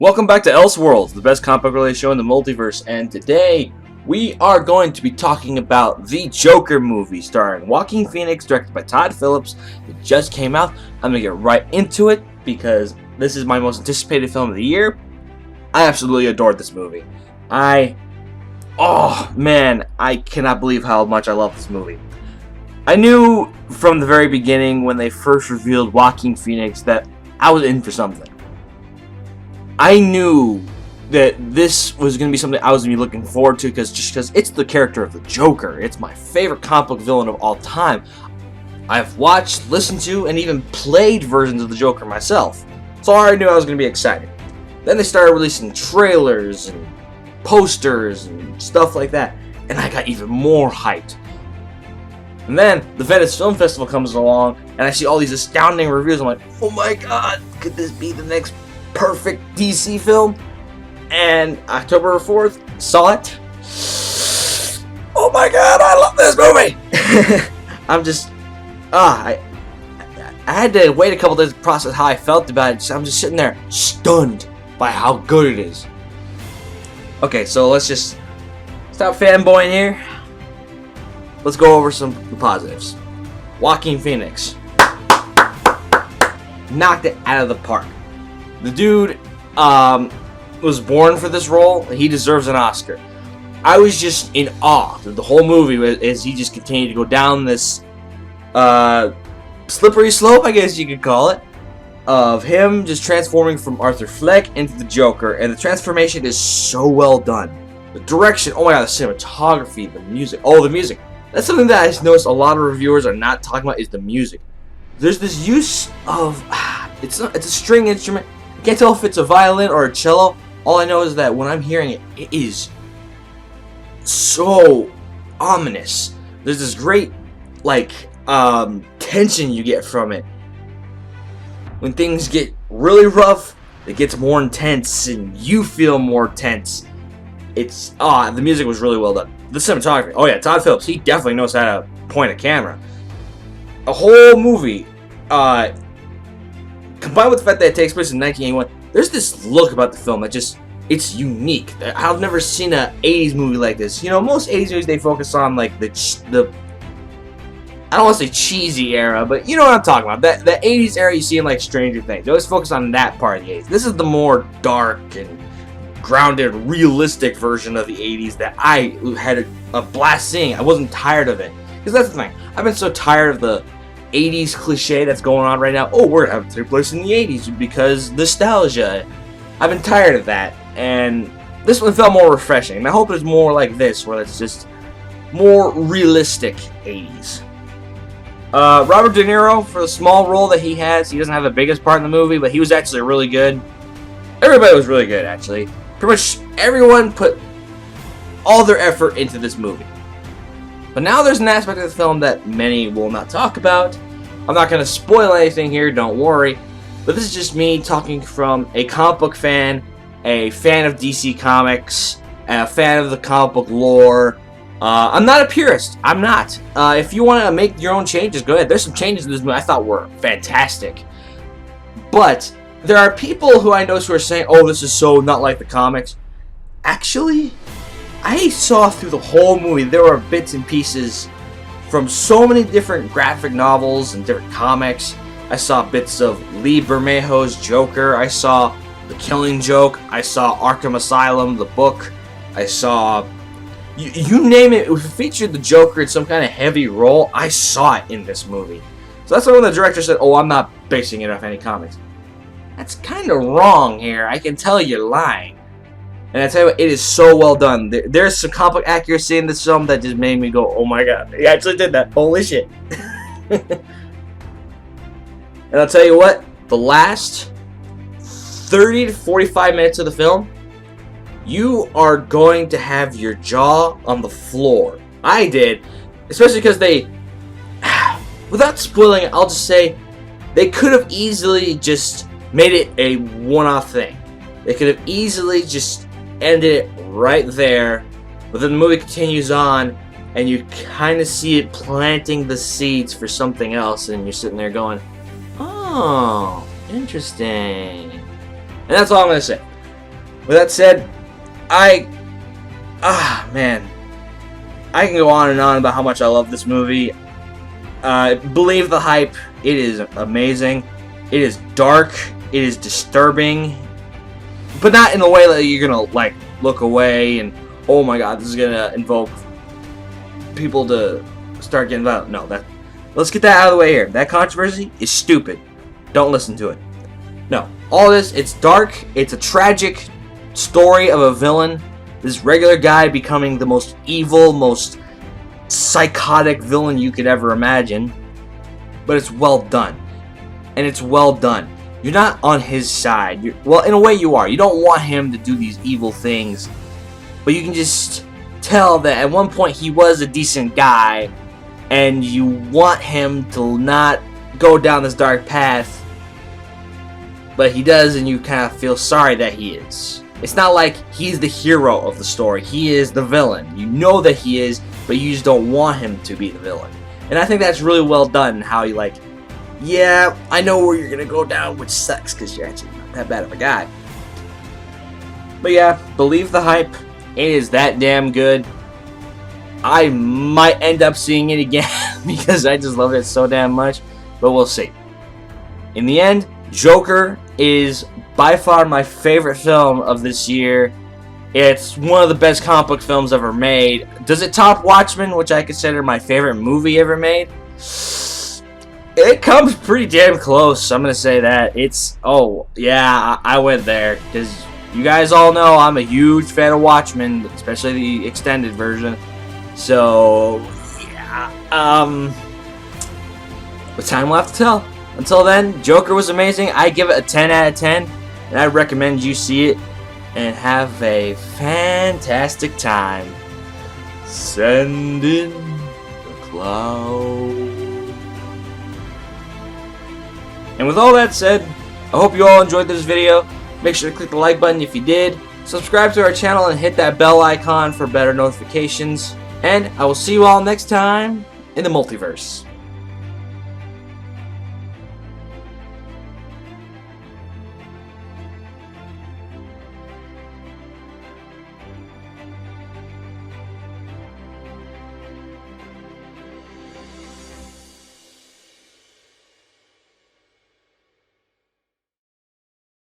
Welcome back to Elseworlds, the best comic book related show in the multiverse, and today we are going to be talking about the Joker movie starring Joaquin Phoenix, directed by Todd Phillips. It just came out. I'm going to get right into it because this is my most anticipated film of the year. I absolutely adored this movie. Oh man, I cannot believe how much I love this movie. I knew from the very beginning when they first revealed Joaquin Phoenix that I was in for something. I knew that this was going to be something I was going to be looking forward to because it's the character of the Joker. It's my favorite comic book villain of all time. I've watched, listened to, and even played versions of the Joker myself. So I already knew I was going to be excited. Then they started releasing trailers and posters and stuff like that, and I got even more hyped. And then the Venice Film Festival comes along, and I see all these astounding reviews. I'm like, oh my god, could this be the next perfect DC film? And October 4th, saw it. Oh my god, I love this movie! I'm just, I had to wait a couple days to process how I felt about it. So I'm just sitting there stunned by how good it is. Okay, so let's just stop fanboying here. Let's go over some positives. Joaquin Phoenix knocked it out of the park. The dude was born for this role. He deserves an Oscar. I was just in awe of the whole movie as he just continued to go down this slippery slope, I guess you could call it, of him just transforming from Arthur Fleck into the Joker. And the transformation is so well done. The direction, oh my god, the cinematography, the music. Oh, the music. That's something that I noticed a lot of reviewers are not talking about, is the music. There's this use of, it's a string instrument. I can't tell if it's a violin or a cello. All I know is that when I'm hearing it, it is so ominous. There's this great, tension you get from it. When things get really rough, it gets more intense, and you feel more tense. The music was really well done. The cinematography, oh yeah, Todd Phillips, he definitely knows how to point a camera. A whole movie, combined with the fact that it takes place in 1981, there's this look about the film that it's unique. I've never seen an 80s movie like this. You know, most 80s movies, they focus on like the I don't want to say cheesy era, but you know what I'm talking about. The 80s era you see in like Stranger Things. They always focus on that part of the 80s. This is the more dark and grounded, realistic version of the 80s that I had a blast seeing. I wasn't tired of it. Because that's the thing. I've been so tired of the 80s cliche that's going on right now. Oh, we're having to take place in the 80s because nostalgia. I've been tired of that. And this one felt more refreshing. And I hope it's more like this, where it's just more realistic 80s. Robert De Niro, for the small role that he has, he doesn't have the biggest part in the movie, but he was actually really good. Everybody was really good, actually. Pretty much everyone put all their effort into this movie. But now there's an aspect of the film that many will not talk about. I'm not going to spoil anything here, don't worry. But this is just me talking from a comic book fan, a fan of DC Comics, a fan of the comic book lore. I'm not a purist. I'm not. If you want to make your own changes, go ahead. There's some changes in this movie I thought were fantastic. But there are people who I know who are saying, oh, this is so not like the comics. Actually, I saw through the whole movie, there were bits and pieces from so many different graphic novels and different comics. I saw bits of Lee Bermejo's Joker. I saw The Killing Joke. I saw Arkham Asylum, the book. I saw, you name it, if it featured the Joker in some kind of heavy role, I saw it in this movie. So that's when the director said, oh, I'm not basing it off any comics. That's kind of wrong here. I can tell you're lying. And I tell you what, it is so well done. There's some comic book accuracy in this film that just made me go, oh my god, he actually did that. Holy shit. And I'll tell you what, the last 30 to 45 minutes of the film, you are going to have your jaw on the floor. I did. Especially because they, without spoiling it, I'll just say, they could have easily just made it a one-off thing. They could have easily just ended it right there, but then the movie continues on, and you kind of see it planting the seeds for something else, and you're sitting there going, oh, interesting. And that's all I'm going to say. With that said, man, I can go on and on about how much I love this movie. Believe the hype. It is amazing. It is dark. It is disturbing, but not in a way that you're gonna like look away and oh my god, this is gonna invoke people to start getting violent. No, let's get that out of the way here. That controversy is stupid. Don't listen to it. No, all this, it's dark. It's a tragic story of a villain. This regular guy becoming the most evil, most psychotic villain you could ever imagine. But it's well done. And it's well done. You're not on his side. Well, in a way you are. You don't want him to do these evil things. But you can just tell that at one point he was a decent guy. And you want him to not go down this dark path. But he does, and you kind of feel sorry that he is. It's not like he's the hero of the story. He is the villain. You know that he is, but you just don't want him to be the villain. And I think that's really well done, how you like, yeah, I know where you're going to go down, which sucks because you're actually not that bad of a guy. But yeah, believe the hype. It is that damn good. I might end up seeing it again because I just love it so damn much. But we'll see. In the end, Joker is by far my favorite film of this year. It's one of the best comic book films ever made. Does it top Watchmen, which I consider my favorite movie ever made? It comes pretty damn close. I'm going to say that. Oh, yeah, I went there. Because you guys all know I'm a huge fan of Watchmen, especially the extended version. So, yeah. But time will have to tell. Until then, Joker was amazing. I give it a 10 out of 10. And I recommend you see it and have a fantastic time. Send in the cloud. And with all that said, I hope you all enjoyed this video. Make sure to click the like button if you did. Subscribe to our channel and hit that bell icon for better notifications. And I will see you all next time in the multiverse.